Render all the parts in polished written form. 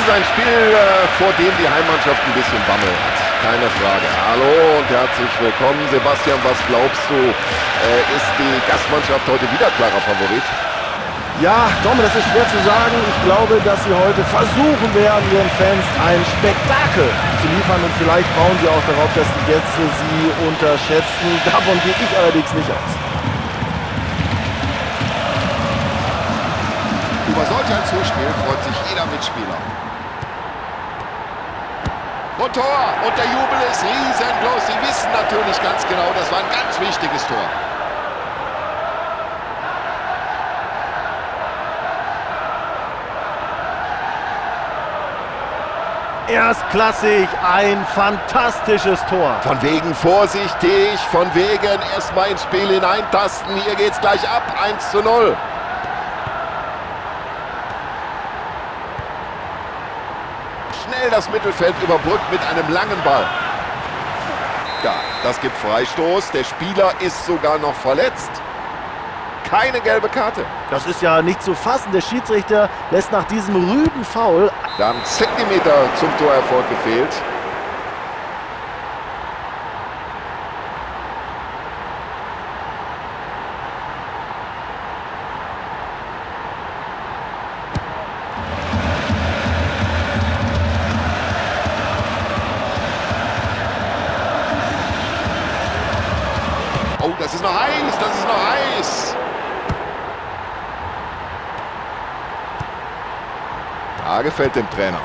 ist ein Spiel, vor dem die Heimmannschaft ein bisschen Bammel hat. Keine Frage. Hallo und herzlich willkommen. Sebastian, was glaubst du? Ist die Gastmannschaft heute wieder klarer Favorit? Ja, Tom, das ist schwer zu sagen. Ich glaube, dass sie heute versuchen werden, ihren Fans ein Spektakel zu liefern. Und vielleicht bauen sie auch darauf, dass die Gäste sie unterschätzen. Davon gehe ich allerdings nicht aus. Über solch ein Zuspiel freut sich jeder Mitspieler. Und Tor! Und der Jubel ist riesengroß. Sie wissen natürlich ganz genau, das war ein ganz wichtiges Tor. Erstklassig, ein fantastisches Tor. Von wegen vorsichtig, von wegen erstmal ins Spiel hineintasten. Hier geht's gleich ab, 1:0. Schnell das Mittelfeld überbrückt mit einem langen Ball. Ja, das gibt Freistoß. Der Spieler ist sogar noch verletzt. Keine gelbe Karte. Das ist ja nicht zu fassen. Der Schiedsrichter lässt nach diesem rüden Foul... Da haben Zentimeter zum Torerfolg gefehlt. Oh, das ist noch heiß, das ist noch heiß. Ja, gefällt dem Trainer.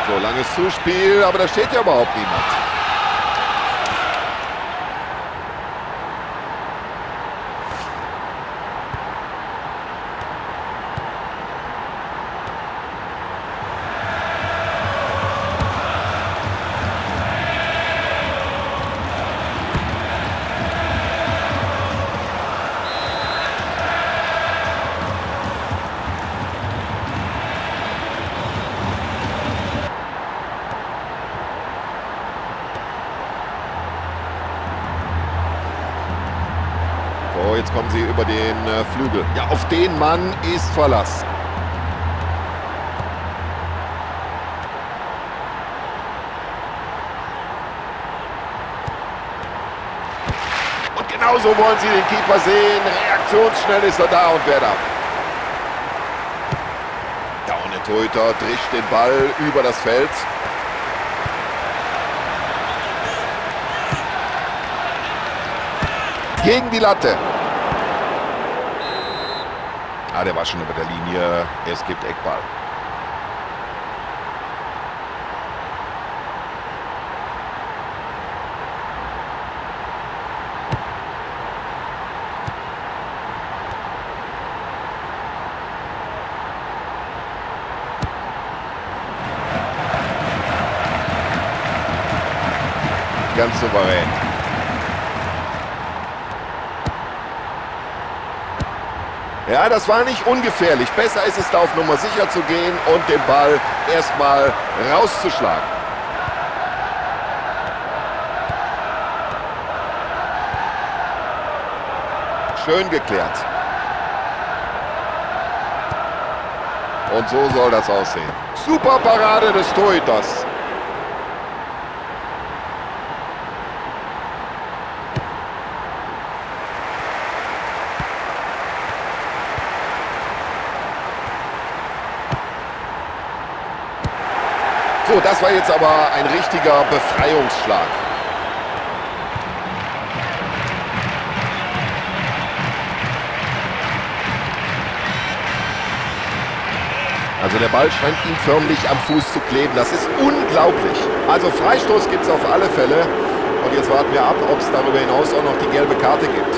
So, langes Zuspiel, aber da steht ja überhaupt niemand. So, jetzt kommen sie über den Flügel. Ja, auf den Mann ist Verlass. Und genauso wollen sie den Keeper sehen. Reaktionsschnell ist er da und wehrt ab. Ja, und der Torhüter drischt den Ball über das Feld. Gegen die Latte. Ah, der war schon über der Linie. Es gibt Eckball. Ganz souverän. Ja, das war nicht ungefährlich. Besser ist es, da auf Nummer sicher zu gehen und den Ball erstmal rauszuschlagen. Schön geklärt. Und so soll das aussehen. Super Parade des Torhüters. So, das war jetzt aber ein richtiger Befreiungsschlag. Also der Ball scheint ihm förmlich am Fuß zu kleben. Das ist unglaublich. Also Freistoß gibt es auf alle Fälle. Und jetzt warten wir ab, ob es darüber hinaus auch noch die gelbe Karte gibt.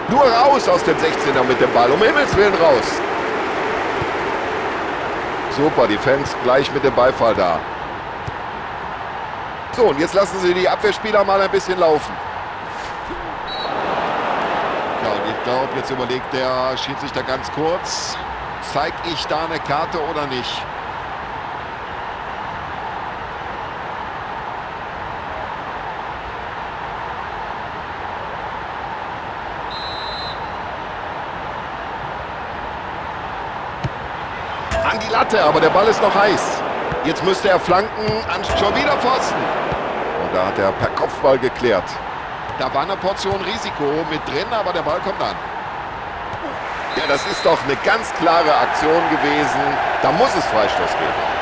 Nur raus aus dem 16er mit dem Ball, um Himmels Willen raus. Super, die Fans gleich mit dem Beifall da. So, und jetzt lassen sie die Abwehrspieler mal ein bisschen laufen. Ich glaube, jetzt überlegt der Schiedsrichter ganz kurz, zeige ich da eine Karte oder nicht? An die Latte, aber der Ball ist noch heiß. Jetzt müsste er flanken, schon wieder Pfosten. Und da hat er per Kopfball geklärt. Da war eine Portion Risiko mit drin, aber der Ball kommt an. Ja, das ist doch eine ganz klare Aktion gewesen. Da muss es Freistoß geben.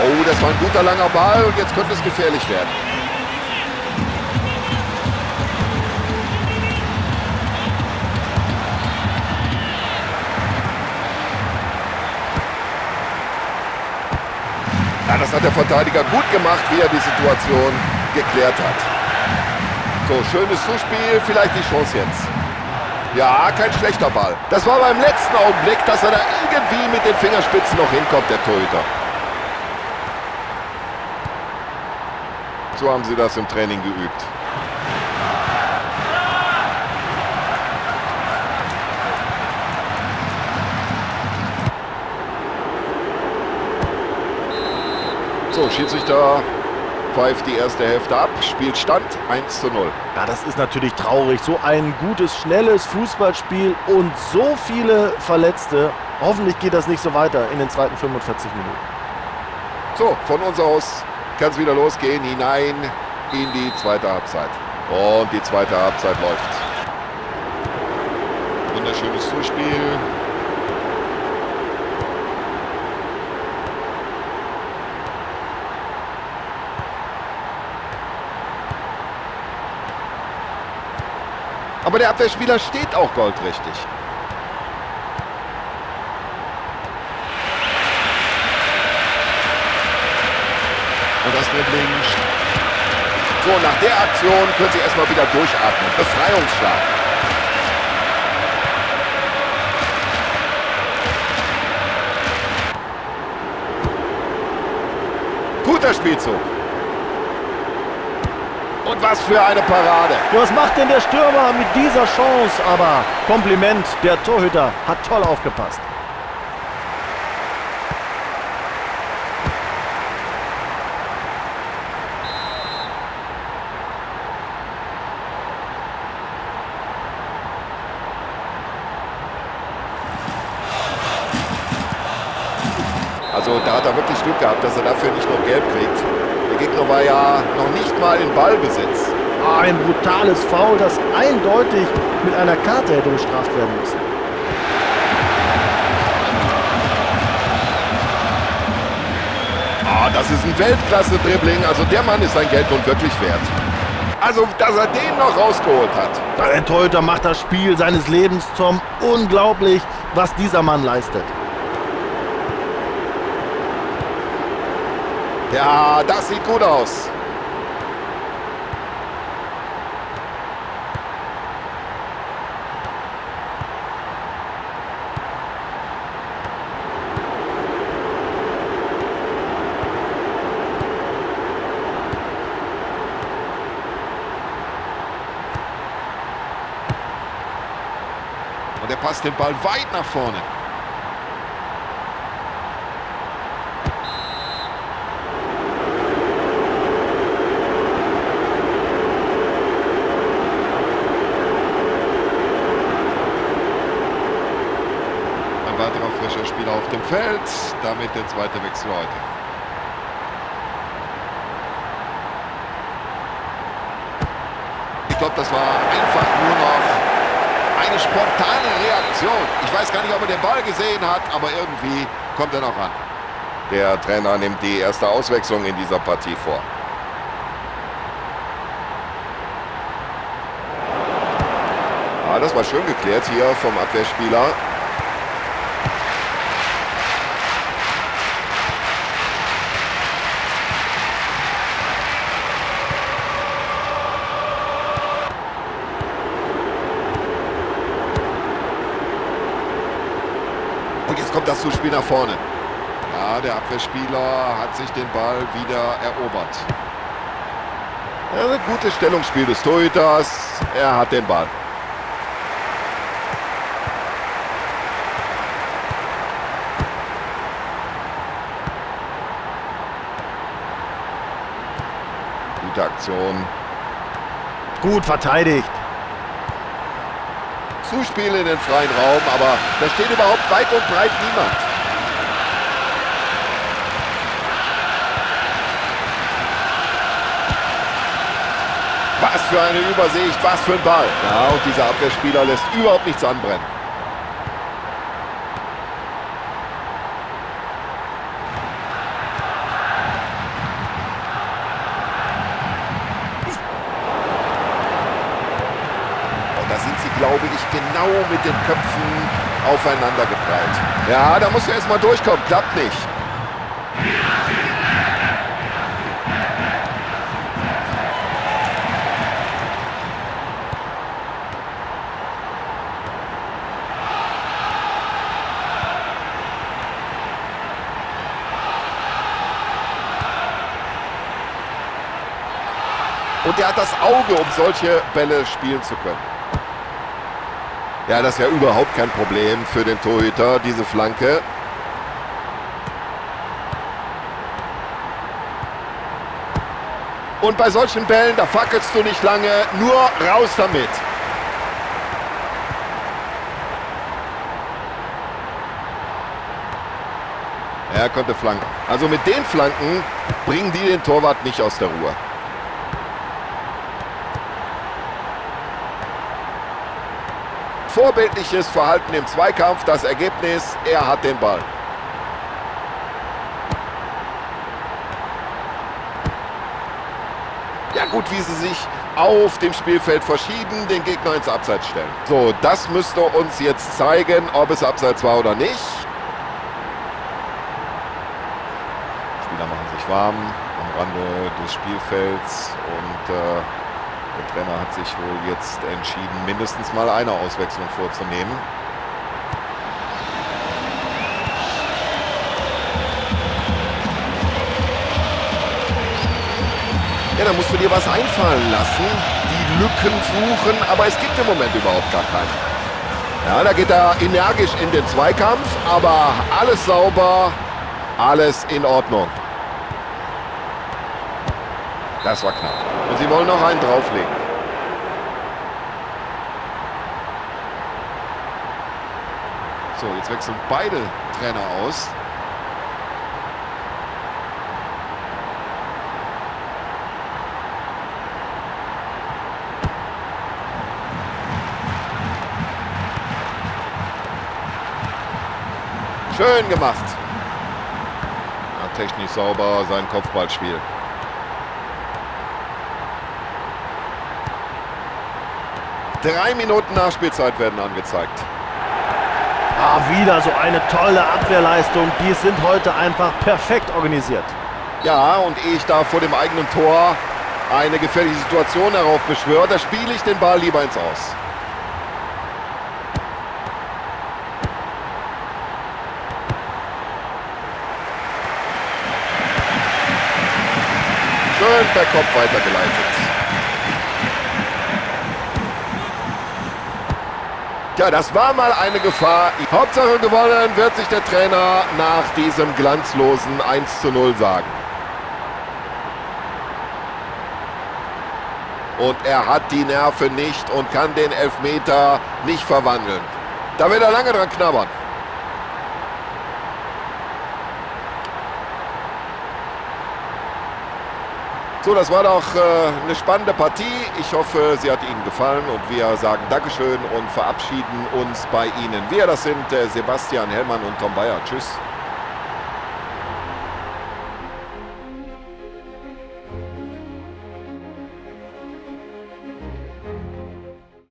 Oh, das war ein guter langer Ball und jetzt könnte es gefährlich werden. Ja, das hat der Verteidiger gut gemacht, wie er die Situation geklärt hat. So, schönes Zuspiel, vielleicht die Chance jetzt. Ja, kein schlechter Ball. Das war beim letzten Augenblick, dass er da irgendwie mit den Fingerspitzen noch hinkommt, der Torhüter. So haben sie das im Training geübt. So, Schiedsrichter pfeift die erste Hälfte ab. Spielstand 1:0. Ja, das ist natürlich traurig. So ein gutes, schnelles Fußballspiel und so viele Verletzte. Hoffentlich geht das nicht so weiter in den zweiten 45 Minuten. So, von uns aus kann es wieder losgehen, hinein in die zweite Halbzeit. Und die zweite Halbzeit läuft. Wunderschönes Zuspiel. Aber der Abwehrspieler steht auch goldrichtig. Und das Dribbling. So, nach der Aktion können sie erstmal wieder durchatmen. Befreiungsschlag. Guter Spielzug. Und was für eine Parade. Was macht denn der Stürmer mit dieser Chance? Aber Kompliment, der Torhüter hat toll aufgepasst. Also da hat er wirklich Glück gehabt, dass er dafür nicht noch Gelb kriegt. Der Gegner war ja noch nicht mal in Ballbesitz. Ein brutales Foul, das eindeutig mit einer Karte hätte bestraft werden müssen. Das ist ein Weltklasse-Dribbling. Also der Mann ist sein Geld nun wirklich wert. Also, dass er den noch rausgeholt hat. Der Torhüter macht das Spiel seines Lebens, Tom. Unglaublich, was dieser Mann leistet. Ja, das sieht gut aus. Und er passt den Ball weit nach vorne. Weiterer frischer Spieler auf dem Feld, damit der zweite Wechsel heute. Ich glaube, das war einfach nur noch eine spontane Reaktion. Ich weiß gar nicht, ob er den Ball gesehen hat, aber irgendwie kommt er noch ran. Der Trainer nimmt die erste Auswechslung in dieser Partie vor. Das war schön geklärt hier vom Abwehrspieler. Und jetzt kommt das Zuspiel nach vorne. Ja, der Abwehrspieler hat sich den Ball wieder erobert. Ja, ein gutes Stellungsspiel des Torhüters. Er hat den Ball. Gute Aktion. Gut verteidigt. Zuspiel in den freien Raum, aber da steht überhaupt weit und breit niemand. Was für eine Übersicht, was für ein Ball. Ja, und dieser Abwehrspieler lässt überhaupt nichts anbrennen. Und da sind sie, glaube ich, genau mit den Köpfen aufeinander geprallt. Ja, da musst du erst mal durchkommen, klappt nicht. Und er hat das Auge, um solche Bälle spielen zu können. Ja, das ist ja überhaupt kein Problem für den Torhüter, diese Flanke. Und bei solchen Bällen, da fackelst du nicht lange, nur raus damit. Er konnte flanken. Also mit den Flanken bringen die den Torwart nicht aus der Ruhe. Vorbildliches Verhalten im Zweikampf, das Ergebnis, er hat den Ball. Ja gut, wie sie sich auf dem Spielfeld verschieben, den Gegner ins Abseits stellen. So, das müsste uns jetzt zeigen, ob es Abseits war oder nicht. Spieler machen sich warm am Rande des Spielfelds und der Trainer hat sich wohl jetzt entschieden, mindestens mal eine Auswechslung vorzunehmen. Ja, da musst du dir was einfallen lassen, die Lücken suchen, aber es gibt im Moment überhaupt gar keine. Ja, da geht er energisch in den Zweikampf, aber alles sauber, alles in Ordnung. Das war knapp. Und sie wollen noch einen drauflegen. So, jetzt wechseln beide Trainer aus. Schön gemacht. Ja, technisch sauber, sein Kopfballspiel. Drei Minuten Nachspielzeit werden angezeigt. Ah, wieder so eine tolle Abwehrleistung. Die sind heute einfach perfekt organisiert. Ja, und ehe ich da vor dem eigenen Tor eine gefährliche Situation heraufbeschwöre, da spiele ich den Ball lieber ins Aus. Schön per Kopf weitergeleitet. Ja, das war mal eine Gefahr. Hauptsache gewonnen, wird sich der Trainer nach diesem glanzlosen 1:0 sagen. Und er hat die Nerven nicht und kann den Elfmeter nicht verwandeln. Da wird er lange dran knabbern. So, das war doch eine spannende Partie. Ich hoffe, sie hat Ihnen gefallen und wir sagen Dankeschön und verabschieden uns bei Ihnen. Wir, das sind Sebastian Hellmann und Tom Bayer. Tschüss.